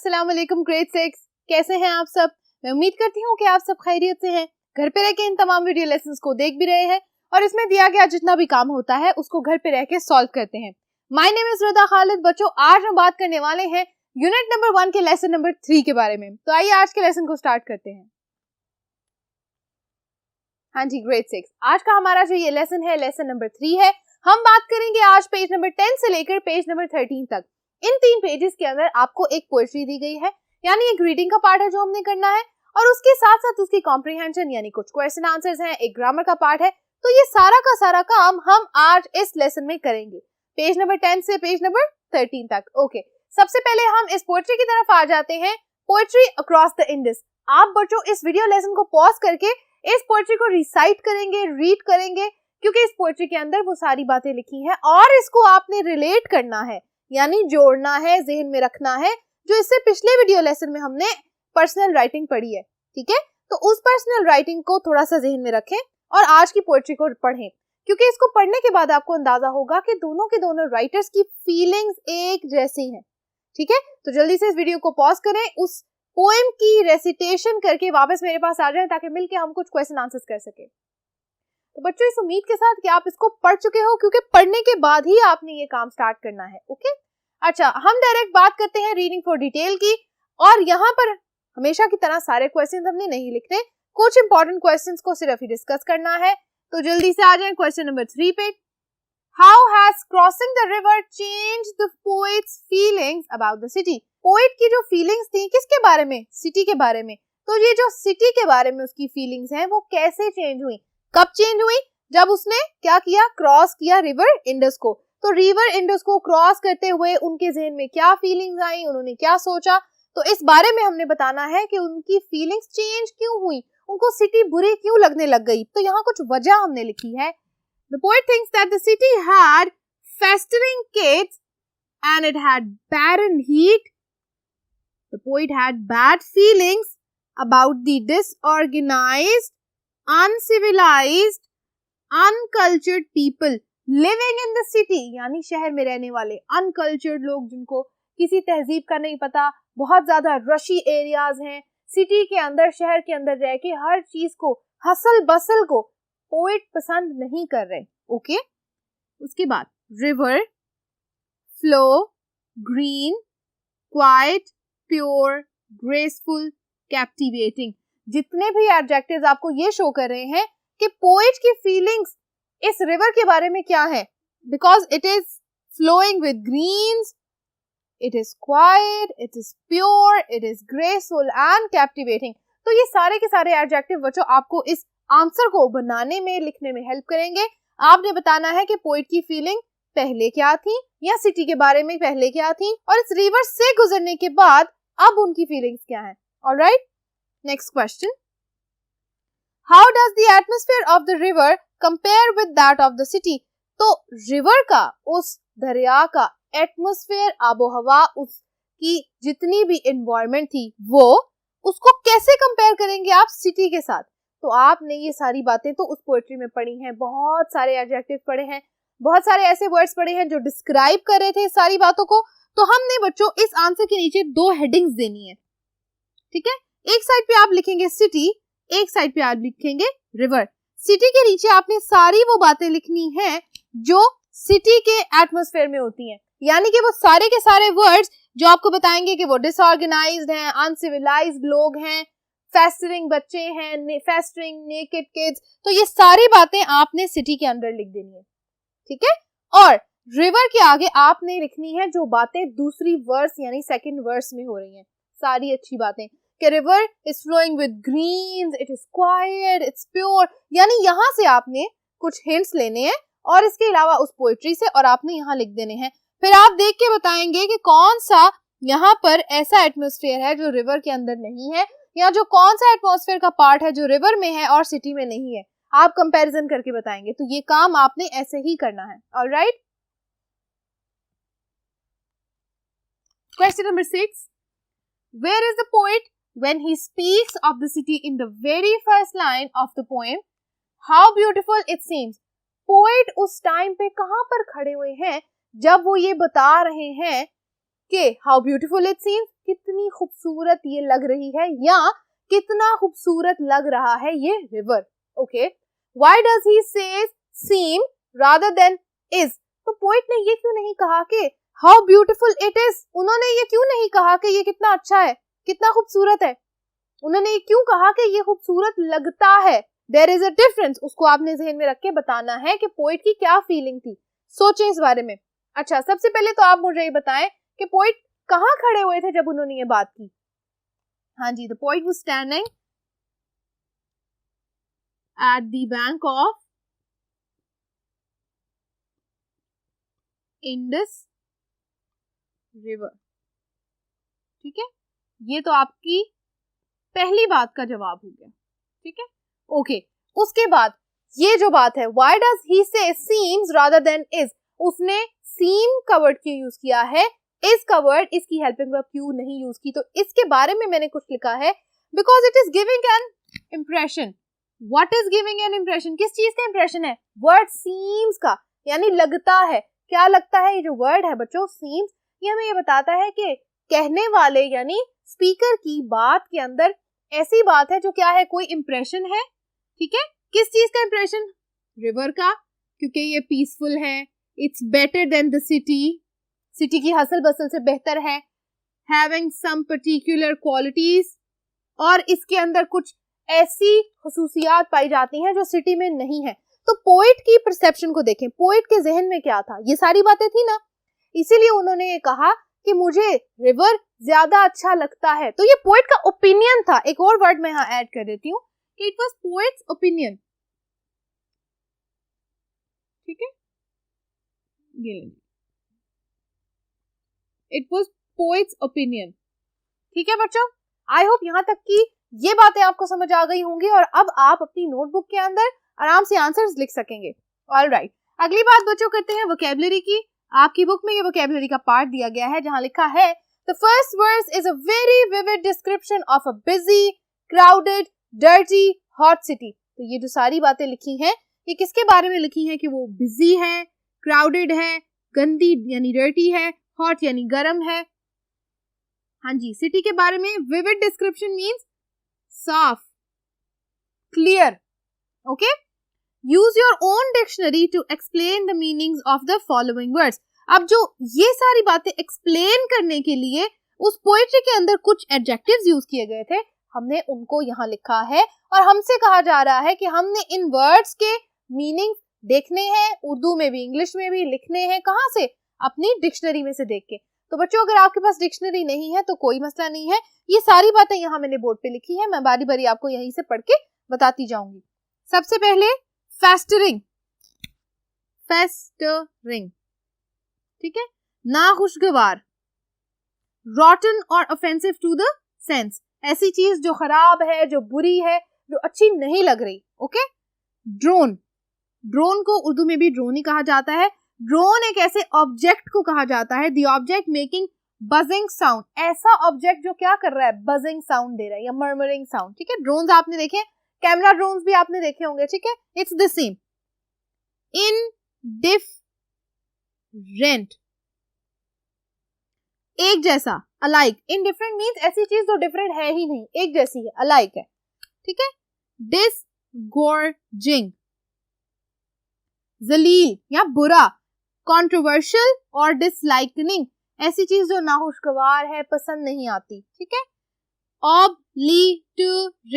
अस्सलाम वालेकुम ग्रेड 6, कैसे हैं आप सब। मैं उम्मीद करती हूँ कि आप सब खैरियत से हैं। घर पे रह के इन तमाम वीडियो लेसन्स को देख भी रहे हैं और इसमें दिया गया जितना भी काम होता है उसको घर पे रह के सॉल्व करते हैं। माय नेम इज रदा खालिद। बच्चों, आज हम बात करने वाले हैं यूनिट नंबर 1 के लेसन नंबर 3 के बारे में। तो आइए आज के लेसन को स्टार्ट करते हैं। हाँ जी, ग्रेड 6 आज का हमारा जो ये लेसन है लेसन नंबर 3 है। हम बात करेंगे आज पेज नंबर 10 से लेकर पेज नंबर 13 तक। इन 3 पेजेस के अंदर आपको एक पोएट्री दी गई है, यानी एक रीडिंग का पार्ट है जो हमने करना है, और उसके साथ साथ उसकी कॉम्प्रिहेंशन यानी कुछ क्वेश्चन आंसर्स हैं, एक ग्रामर का पार्ट है। तो ये सारा का सारा काम हम आज इस लेसन में करेंगे, पेज नंबर 10 से पेज नंबर 13 तक। ओके, सबसे पहले हम इस पोएट्री की तरफ आ जाते हैं, पोएट्री अक्रॉस द इंडस। आप बच्चों इस वीडियो लेसन को पॉज करके इस पोएट्री को रिसाइट करेंगे, रीड करेंगे, क्योंकि इस पोएट्री के अंदर वो सारी बातें लिखी हैं और इसको आपने रिलेट करना है, यानी जोड़ना है, जहन में रखना है, जो इससे पिछले वीडियो लेसन में हमने पर्सनल राइटिंग पढ़ी है। ठीक है, तो उस पर्सनल राइटिंग को थोड़ा सा जहन में रखें और आज की पोएट्री को पढ़ें, क्योंकि इसको पढ़ने के बाद आपको अंदाजा होगा कि दोनों के दोनों राइटर्स की फीलिंग्स एक जैसी हैं। ठीक है, तो जल्दी से इस वीडियो को पॉज करें, उस पोएम की रेसिटेशन करके वापस मेरे पास आ जाएं ताकि मिलके हम कुछ क्वेश्चन आंसर्स कर सके। तो बच्चों, इस उम्मीद के साथ कि आप इसको पढ़ चुके हो, क्योंकि पढ़ने के बाद ही आपने ये काम स्टार्ट करना है। ओके, अच्छा, हम डायरेक्ट बात करते हैं रीडिंग फॉर डिटेल की, और यहाँ पर हमेशा की तरह सारे क्वेश्चंस हमने नहीं लिखने, कुछ इंपॉर्टेंट क्वेश्चंस को सिर्फ ही डिस्कस करना है। तो जल्दी से आ जाएं क्वेश्चन नंबर 3 पे। How has crossing the river changed the poets feelings about the city. Poet की जो फीलिंग्स थी किसके बारे में? सिटी के बारे में। तो ये जो सिटी के बारे में उसकी फीलिंग्स हैं वो कैसे चेंज हुई, कब चेंज हुई? जब उसने क्या किया? क्रॉस किया रिवर इंडस को। तो रिवर इंडस को क्रॉस करते हुए उनके जहन में क्या फीलिंग्स आई, उन्होंने क्या सोचा, तो इस बारे में हमने बताना है कि उनकी फीलिंग्स चेंज क्यों हुई, उनको सिटी बुरी क्यों लगने लग गई। तो यहाँ कुछ वजह हमने लिखी है। The poet thinks that the city had festering kids and it had barren heat. The poet had bad feelings about the disorganized, uncivilized, uncultured people living in the city, यानी शहर में रहने वाले uncultured लोग, जिनको किसी तहजीब का नहीं पता, बहुत ज्यादा रशी एरियाज हैं, सिटी के अंदर, शहर के अंदर रह के हर चीज को, हसल बसल को पोएट पसंद नहीं कर रहे। ओके, उसके बाद river, flow, green, quite, pure, graceful, captivating, जितने भी एडजेक्टिव्स आपको ये शो कर रहे हैं कि पोएट की फीलिंग्स इस रिवर के बारे में क्या है। Because it is flowing with greens, it is quiet, it is pure, it is graceful and captivating. तो ये सारे के सारे एडजेक्टिव बच्चों आपको इस आंसर को बनाने में, लिखने में हेल्प करेंगे। आपने बताना है कि पोएट की फीलिंग पहले क्या थी, या सिटी के बारे में पहले क्या थी, और इस रिवर से गुजरने के बाद अब उनकी फीलिंग्स क्या है। Alright, next question. How does the atmosphere of the river compare with that of the city. तो रिवर का, उस दरिया का एटमॉस्फेयर, आबो हवा, उसकी जितनी भी एनवायरनमेंट थी, वो उसको कैसे कंपेयर करेंगे आप सिटी के साथ। तो आपने ये सारी बातें तो उस पोएट्री में पढ़ी हैं, बहुत सारे एडजेक्टिव पढ़े हैं, बहुत सारे ऐसे वर्ड्स पढ़े हैं जो डिस्क्राइब कर रहे थे इस सारी बातों को। तो हमने बच्चों इस आंसर के नीचे 2 हेडिंग्स देनी है। ठीक है, एक साइड पे आप लिखेंगे सिटी, एक साइड पे आप लिखेंगे रिवर। सिटी के नीचे आपने सारी वो बातें लिखनी है जो सिटी के एटमॉस्फेयर में होती हैं, यानी कि वो सारे के सारे वर्ड्स जो आपको बताएंगे कि वो डिसऑर्गेनाइज्ड हैं, अनसिविलाइज्ड लोग हैं, फेस्टरिंग बच्चे हैं, फेस्टरिंग नेकेड किड्स, तो ये सारी बातें आपने सिटी के अंदर लिख देनी है। ठीक है, और रिवर के आगे आपने लिखनी है जो बातें दूसरी वर्स यानी सेकंड वर्स में हो रही हैं, सारी अच्छी बातें कि river is flowing with greens, it is quiet, it's pure, यानी यहाँ से आपने कुछ हिंट्स लेने हैं और इसके अलावा उस पोएट्री से, और आपने यहाँ लिख देने हैं। फिर आप देख के बताएंगे कि कौन सा यहाँ पर ऐसा एटमॉस्फेयर है जो रिवर के अंदर नहीं है, या जो कौन सा एटमॉस्फेयर का पार्ट है जो रिवर में है और सिटी में नहीं है। आप कंपैरिजन करके बताएंगे। तो ये काम आपने ऐसे ही करना है। Alright, question number 6। Where is the poet when he speaks of the city in the very first line of the poem how beautiful it seems. Poet उस टाइम पे कहां पर खड़े हुए हैं जब वो ये बता रहे हैं कि हाउ ब्यूटीफुल इट सीम्स, कितनी खूबसूरत ये लग रही है या कितना खूबसूरत लग रहा है ये river. Okay, why does he से सीम रादर देन इज. तो पोइट ने ये क्यों नहीं कहा कि हाउ ब्यूटीफुल इट इज. उन्होंने ये क्यों नहीं कहा कि ये कितना अच्छा है, कितना खूबसूरत है. उन्होंने ये क्यों कहा कि ये खूबसूरत लगता है. There is a difference. उसको आपने ज़हन में रख के बताना है कि पोइट की क्या फीलिंग थी. सोचें इस बारे में. अच्छा, सबसे पहले तो आप मुझे ये बताएं कि पोइट कहाँ खड़े हुए थे जब उन्होंने ये बात की. हाँ जी, the poet was standing at the bank of Indus river. ठीक है, ये तो आपकी पहली बात का जवाब हो गया. ठीक है, ओके. उसके बाद ये जो बात है, व्हाई डज ही से सीम्स रादर देन इज, उसने सीम का वर्ड क्यों यूज किया है, इज का वर्ड, इसकी हेल्पिंग वर्ब क्यों नहीं यूज की. तो इसके बारे में मैंने कुछ लिखा है. Because it is giving an impression. What is giving an impression, किस चीज का इंप्रेशन है, वर्ड सीम्स का, यानी लगता है. क्या लगता है, ये जो वर्ड है बच्चों सीम्स, ये हमें ये बताता है कि कहने वाले यानी स्पीकर की बात के अंदर ऐसी बात है जो क्या है, कोई इंप्रेशन है. ठीक है, किस चीज का इंप्रेशन, रिवर का, क्योंकि ये पीसफुल है. It's better than the city, city की हसल बसल से बेहतर है. हैविंग सम पर्टिकुलर क्वालिटीज, और इसके अंदर कुछ ऐसी खसूसियात पाई जाती हैं जो सिटी में नहीं है. तो पोइट की परसेप्शन को देखें, पोइट के जहन में क्या था, ये सारी बातें थी ना, इसीलिए उन्होंने ये कहा कि मुझे रिवर ज्यादा अच्छा लगता है. तो ये पोइट का ओपिनियन था. एक और वर्ड मैं यहाँ ऐड कर देती हूँ कि इट वाज पोइट्स ओपिनियन. ठीक है, ये इट वाज पोइट्स ओपिनियन. ठीक है बच्चों, आई होप यहाँ तक की ये बातें आपको समझ आ गई होंगी और अब आप अपनी नोटबुक के अंदर आराम से आंसर्स लिख सकेंगे. ऑलराइट, अगली बात बच्चों करते हैं वोकैबुलरी की. आपकी बुक में ये वोकैबुलरी का पार्ट दिया गया है जहां लिखा है the first verse is a very vivid description of a busy, crowded, dirty, hot city. तो ये जो सारी बातें लिखी हैं ये किसके बारे में लिखी हैं कि वो बिजी है, क्राउडेड है, गंदी यानी डर्टी है, हॉट यानी गर्म है. हाँ जी, सिटी के बारे में विविड डिस्क्रिप्शन मीन्स साफ, clear. Okay, use your own dictionary to explain the meanings of the following words. अब जो ये सारी बातें एक्सप्लेन करने के लिए उस पोएट्री के अंदर कुछ एडजेक्टिव्स यूज किए गए थे, हमने उनको यहाँ लिखा है और हमसे कहा जा रहा है कि हमने इन वर्ड्स के मीनिंग देखने हैं, उर्दू में भी इंग्लिश में भी लिखने हैं. कहाँ से, अपनी डिक्शनरी में से देख के. तो बच्चों अगर आपके पास डिक्शनरी नहीं है तो कोई मसला नहीं है, ये सारी बातें यहाँ मैंने बोर्ड पे लिखी है, मैं बारी बारी आपको यहीं से पढ़ के बताती जाऊंगी. सबसे पहले फेस्टरिंग, फेस्टरिंग. ठीक है, नाखुशगवार, रॉटन और ऑफेंसिव टू द सेंस, ऐसी चीज जो खराब है, जो बुरी है, जो अच्छी नहीं लग रही. ओके, ड्रोन, ड्रोन को उर्दू में भी ड्रोन ही कहा जाता है. ड्रोन एक ऐसे ऑब्जेक्ट को कहा जाता है, the object making buzzing sound, ऐसा ऑब्जेक्ट जो क्या कर रहा है, बजिंग साउंड दे रहा है या मर्मरिंग साउंड. ठीक है, ड्रोन्स आपने देखे, कैमरा ड्रोन्स भी आपने देखे होंगे. ठीक है, इट्स द सेम. इनडिफरेंट, एक जैसा, अलाइक. इनडिफरेंट मीन्स ऐसी चीज जो डिफरेंट है ही नहीं, एक जैसी है, अलाइक है. ठीक है, डिसगॉर्जिंग, जलील या बुरा, कंट्रोवर्शियल और डिसलाइकनिंग, ऐसी चीज जो नाखुशगवार है, पसंद नहीं आती. ठीक है, ऑब्लिटरेटिंग.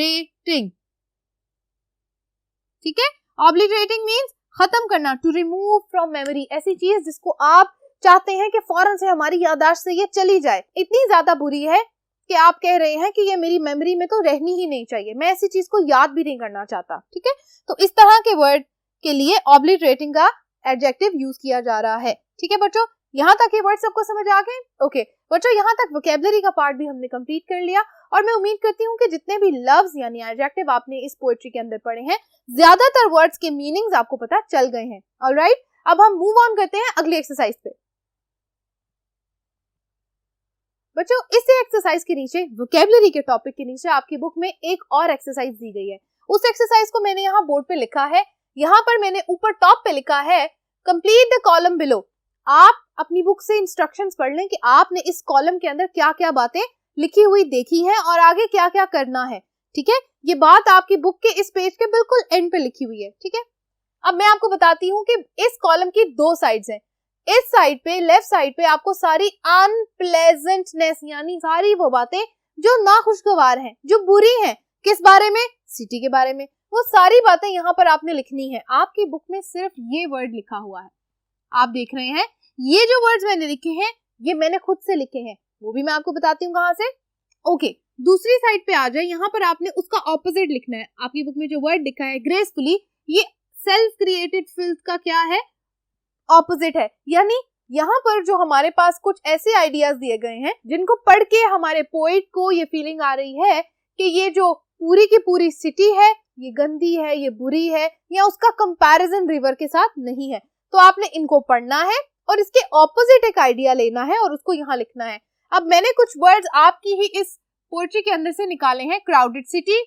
ठीक है, ऑब्लिटरेटिंग मीन्स खत्म करना, टू रिमूव फ्रॉम मेमोरी, ऐसी चीज जिसको आप चाहते हैं कि फौरन से हमारी याददाश्त से ये चली जाए, इतनी ज्यादा बुरी है कि आप कह रहे हैं कि ये मेरी मेमोरी में तो रहनी ही नहीं चाहिए, मैं ऐसी चीज को याद भी नहीं करना चाहता. ठीक है, तो इस तरह के वर्ड के लिए ऑब्लिटरेटिंग का एडजेक्टिव यूज किया जा रहा है. ठीक है बच्चों, यहाँ तक ये वर्ड सबको समझ आ गए. ओके बच्चों, यहाँ तक वोकैबुलरी का पार्ट भी हमने कंप्लीट कर लिया और मैं उम्मीद करती हूँ कि जितने भी लव्स यानी एडजेक्टिव आपने इस पोएट्री के अंदर पढ़े हैं, ज्यादातर वर्ड्स के मीनिंग्स आपको पता चल गए हैं. ऑलराइट, अब हम मूव ऑन करते हैं अगली एक्सरसाइज पे. बच्चों, इस एक्सरसाइज के नीचे, वोकैबुलरी के टॉपिक के नीचे आपकी बुक में एक और एक्सरसाइज दी गई है. उस एक्सरसाइज को मैंने यहाँ बोर्ड पे लिखा है. यहाँ पर मैंने ऊपर टॉप पे लिखा है कंप्लीट द कॉलम बिलो. आप अपनी बुक से इंस्ट्रक्शंस पढ़ लें कि आपने इस कॉलम के अंदर क्या क्या बातें लिखी हुई देखी है और आगे क्या क्या करना है, ठीक है। ये बात आपकी बुक के इस पेज के बिल्कुल एंड पे लिखी हुई है, ठीक है। अब मैं आपको बताती हूँ कि इस कॉलम की दो साइड्स हैं। इस साइड पे, लेफ्ट साइड पे आपको सारी अनप्लेजेंटनेस यानी सारी वो बातें जो नाखुशगवार हैं, जो बुरी हैं, किस बारे में, सिटी के बारे में, वो सारी बातें यहाँ पर आपने लिखनी है। आपकी बुक में सिर्फ ये वर्ड लिखा हुआ है, आप देख रहे हैं। ये जो वर्ड्स मैंने लिखे हैं ये मैंने खुद से लिखे हैं, वो भी मैं आपको बताती हूँ कहाँ से। ओके, दूसरी साइड पे आ जाए, यहाँ पर आपने उसका ऑपोजिट लिखना है। आपकी बुक में जो वर्ड लिखा है ग्रेसफुली, ये सेल्फ क्रिएटेड फिल्थ का क्या है, ऑपोजिट है। यानी यहाँ पर जो हमारे पास कुछ ऐसे आइडियाज दिए गए हैं जिनको पढ़ के हमारे पोइट को ये फीलिंग आ रही है कि ये जो पूरी की पूरी सिटी है ये गंदी है, ये बुरी है, या उसका कंपैरिजन रिवर के साथ नहीं है। तो आपने इनको पढ़ना है और इसके ऑपोजिट एक आइडिया लेना है और उसको यहाँ लिखना है। अब मैंने कुछ वर्ड्स आपकी ही इस पोएट्री के अंदर से निकाले हैं। Crowded city,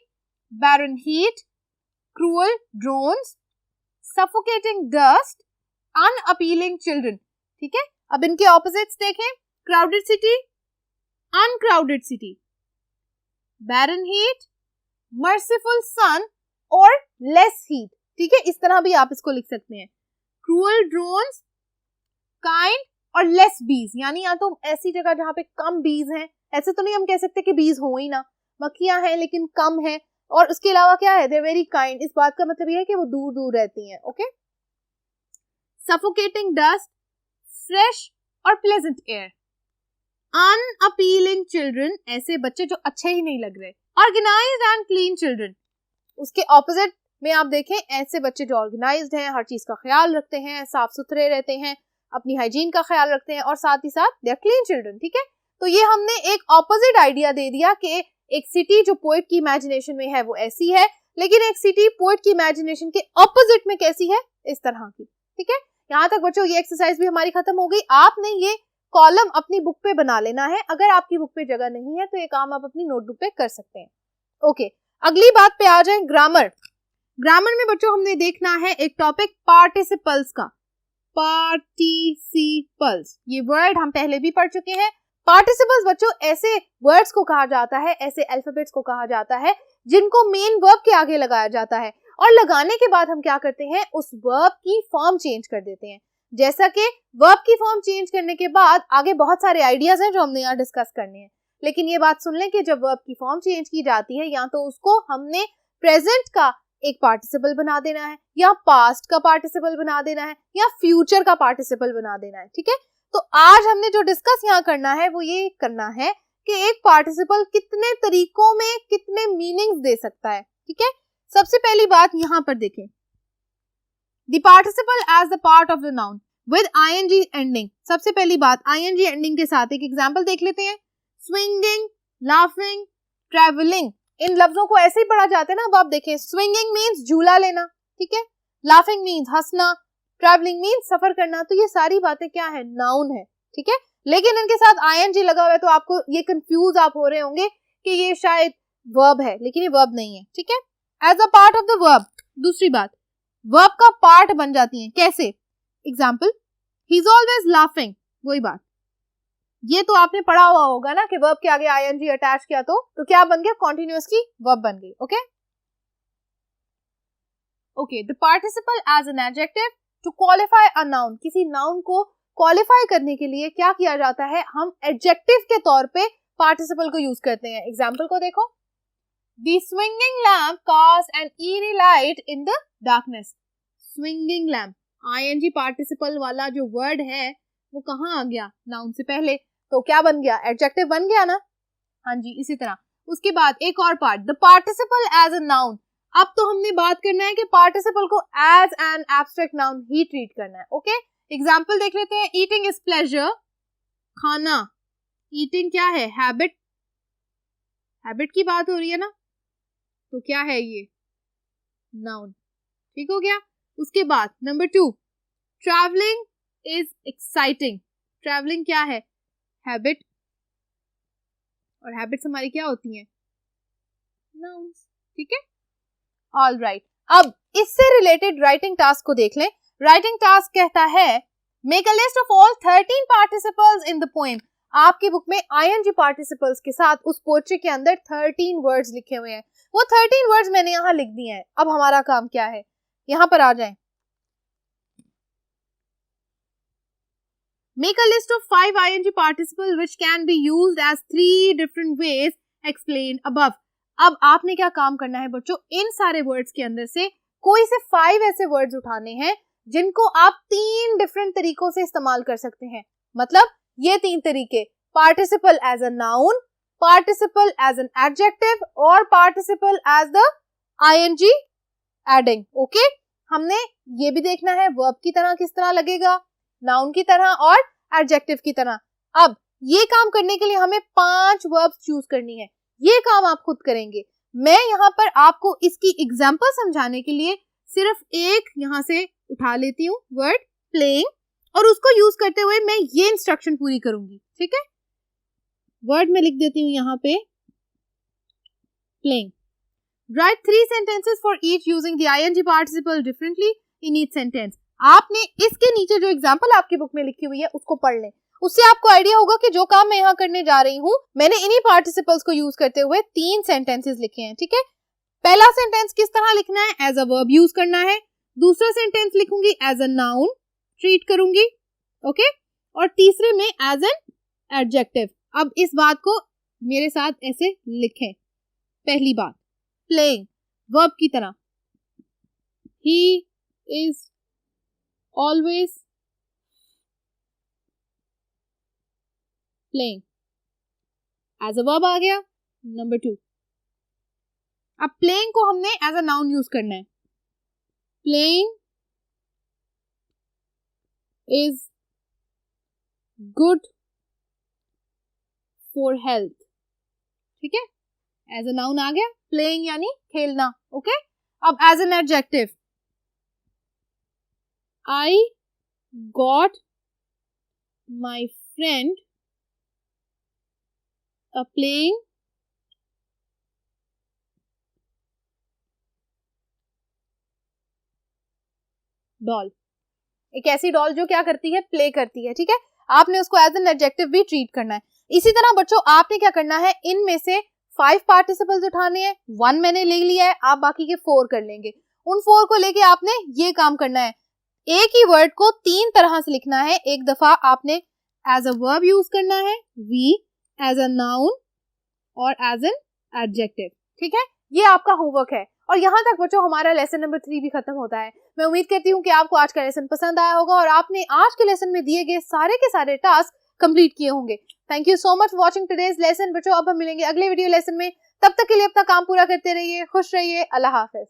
barren heat, cruel drones, suffocating dust, unappealing children, ठीक है। अब इनके ऑपोजिट्स देखें, crowded city, uncrowded city, barren heat, merciful sun और लेस हीट, ठीक है। इस तरह भी आप इसको लिख सकते हैं। क्रूअल ड्रोन्स, काइंड और लेस बीज, यानी या तो ऐसी जगह जहां पे कम बीज हैं, ऐसे तो नहीं हम कह सकते कि बीज हो ही ना, मक्खियां हैं लेकिन कम है, और उसके अलावा क्या है, दे वेरी काइंड, इस बात का मतलब ये है कि वो दूर दूर रहती हैं, ओके। सफोकेटिंग डस्ट, फ्रेश और प्लेजेंट एयर, अनअपीलिंग चिल्ड्रन, ऐसे बच्चे जो अच्छे ही नहीं लग रहे, ऑर्गेनाइज्ड एंड क्लीन चिल्ड्रन, उसके ऑपोजिट में आप देखें, ऐसे बच्चे जो ऑर्गेनाइज्ड हैं, हर चीज का ख्याल रखते हैं, साफ सुथरे रहते हैं, अपनी हाइजीन का ख्याल रखते हैं, और साथ ही साथ दे आर क्लीन चिल्ड्रन, ठीक है। तो ये हमने एक ऑपोजिट आइडिया दे दिया कि एक सिटी जो पोएट की इमेजिनेशन में है वो ऐसी है, लेकिन एक सिटी पोएट की इमेजिनेशन के ऑपोजिट में कैसी है, इस तरह की, ठीक है। यहाँ तक बच्चों ये एक्सरसाइज भी हमारी खत्म हो गई। आपने ये कॉलम अपनी बुक पे बना लेना है। अगर आपकी बुक पे जगह नहीं है तो ये काम आप अपनी नोटबुक पे कर सकते हैं, ओके। अगली बात पे आ जाए, ग्रामर। ग्रामर में बच्चों हमने देखना है एक टॉपिक पार्टिसिपल्स का। पार्टिसिपल्स, ये वर्ड हम पहले भी पढ़ चुके हैं। पार्टिसिपल्स बच्चों ऐसे वर्ड्स को कहा जाता है, ऐसे अल्फाबेट्स को कहा जाता है जिनको मेन वर्ब के आगे लगाया जाता है, और लगाने के बाद हम क्या करते हैं, उस वर्ब की फॉर्म चेंज कर देते हैं। जैसा कि वर्ब की फॉर्म चेंज करने के बाद आगे बहुत सारे आइडियाज हैं जो हमने यहाँ डिस्कस करने हैं, लेकिन ये बात सुन लें कि जब वर्ब की फॉर्म चेंज की जाती है, या तो उसको हमने प्रेजेंट का एक पार्टिसिपल बना देना है, या पास्ट का पार्टिसिपल बना देना है, या फ्यूचर का पार्टिसिपल बना देना है, ठीक है। तो आज हमने जो डिस्कस यहाँ करना है वो ये करना है कि एक पार्टिसिपल कितने तरीकों में कितने मीनिंग्स दे सकता है, ठीक है। सबसे पहली बात यहाँ पर देखें, the participle as the part of the noun with ING ending. सबसे पहली बात, आईएनजी एंडिंग के साथ एक एग्जांपल देख लेते हैं। स्विंगिंग, लाफिंग, ट्रैवलिंग, इन लफ्जों को ऐसे ही पढ़ा जाता है ना। अब आप देखें, स्विंगिंग मीन्स झूला लेना, ठीक है, लाफिंग मीन्स हंसना, ट्रैवलिंग मीन्स सफर करना। तो ये सारी बातें क्या है, नाउन है, ठीक है, लेकिन इनके साथ आईएनजी लगा हुआ है, तो आपको ये कंफ्यूज आप हो रहे होंगे कि ये शायद वर्ब है, लेकिन ये वर्ब नहीं है, ठीक है। As a part of the verb. दूसरी बात, वर्ब का पार्ट बन जाती है, कैसे, example, he is always laughing, वही बात, ये तो आपने पढ़ा हुआ होगा ना कि वर्ब के आगे आईएनजी अटैच किया तो क्या बन गया, कॉन्टिन्यूअस की वर्ब बन गई, okay. Okay, the participle as an adjective to qualify a noun. किसी नाउन को क्वालिफाई करने के लिए क्या किया जाता है, हम एडजेक्टिव के तौर पे पार्टिसिपल को यूज करते हैं। एग्जाम्पल को देखो, the swinging lamp cast an eerie light in the darkness. Swinging lamp, ING participle वाला जो वर्ड है वो कहाँ आ गया, नाउन से पहले, तो क्या बन गया, एडजेक्टिव बन गया ना। हाँ जी, इसी तरह उसके बाद एक और part, the participle as a noun. अब तो हमने बात करना है कि पार्टिसिपल को एज एन एब्स्ट्रैक्ट नाउन ही ट्रीट करना है, ओके। एग्जाम्पल देख लेते हैं, ईटिंग इज प्लेजर, खाना, ईटिंग क्या है, हैबिट, हैबिट की बात हो रही है ना, तो क्या है ये, नाउन, ठीक हो गया। उसके बाद number 2, travelling is exciting. Travelling क्या है, हैबिट, और हैबिट्स हमारी क्या होती हैं, नाउन्स, ठीक है। ऑल राइट, अब इससे रिलेटेड राइटिंग टास्क को देख लें। राइटिंग टास्क कहता है, make a list of all 13 participles in the poem. आपकी बुक में आईएनजी पार्टिसिपल्स के साथ उस पोएट्री के अंदर 13 वर्ड्स लिखे हुए हैं। वो 13 वर्ड्स मैंने यहाँ लिख दिए हैं। अब हमारा काम क्या है, यहाँ पर आ जाएं। Make a list of 5 ing participles which can be used as 3 different ways explained above. अब आपने क्या काम करना है बच्चों, इन सारे वर्ड्स के अंदर से कोई से 5 ऐसे वर्ड्स उठाने हैं जिनको आप 3 डिफरेंट तरीकों से इस्तेमाल कर सकते हैं। मतलब ये 3 तरीके, participle as a noun, participle as an adjective और participle as the ING ending. Okay, हमने ये भी देखना है वर्ब की तरह किस तरह लगेगा, नाउन की तरह और एडजेक्टिव की तरह। अब ये काम करने के लिए हमें 5 वर्ब्स चूज करनी है। ये काम आप खुद करेंगे। मैं यहाँ पर आपको इसकी एग्जांपल समझाने के लिए सिर्फ एक यहाँ से उठा लेती हूँ वर्ड प्लेइंग, और उसको यूज करते हुए मैं ये इंस्ट्रक्शन पूरी करूंगी। ठीक है, वर्ड में लिख देती हूँ यहाँ पे playing. Right 3 sentences for each using the ing participle differently in each sentence. आपने इसके नीचे जो एग्जाम्पल आपकी बुक में लिखी हुई है उसको पढ़ लें। उससे आपको आइडिया होगा कि जो काम मैं यहाँ करने जा रही हूँ, मैंने इन्हीं पार्टिसिपल्स को यूज करते हुए 3 सेंटेंसेस लिखे हैं। ठीक है, पहला सेंटेंस किस तरह लिखना है, एज अ वर्ब यूज करना है। दूसरा सेंटेंस लिखूंगी एज अ नाउन ट्रीट करूंगी। ओके, और तीसरे में एज एन एडजेक्टिव। अब इस बात को मेरे साथ ऐसे लिखें। पहली बात, प्लेइंग वर्ब की तरह, he is always playing, as a verb आ गया। नंबर 2, अब playing को हमने as a noun यूज करना है। playing is good for health। ठीक है, as a noun आ गया, playing यानी खेलना। ओके, अब as an adjective, I got my friend a playing doll। एक ऐसी डॉल जो क्या करती है, प्ले करती है। ठीक है, आपने उसको एज एन एडजेक्टिव भी ट्रीट करना है। इसी तरह बच्चों आपने क्या करना है, इनमें से 5 पार्टिसिपल्स उठाने हैं। 1 मैंने ले लिया है, आप बाकी के 4 कर लेंगे। उन 4 को लेके आपने ये काम करना है, एक ही वर्ड को 3 तरह से लिखना है। एक दफा आपने एज अ वर्ब यूज करना है, वी, एज अ नाउन और एज एन एडजेक्टिव। ठीक है, ये आपका होमवर्क है। और यहाँ तक बच्चों हमारा लेसन नंबर 3 भी खत्म होता है। मैं उम्मीद करती हूँ कि आपको आज का लेसन पसंद आया होगा और आपने आज के लेसन में दिए गए सारे के सारे टास्क कंप्लीट किए होंगे। Thank you so much for watching today's lesson बच्चों। अब हम मिलेंगे अगले वीडियो लेसन में, तब तक के लिए अपना काम पूरा करते रहिए, खुश रहिए, अल्लाह हाफिज।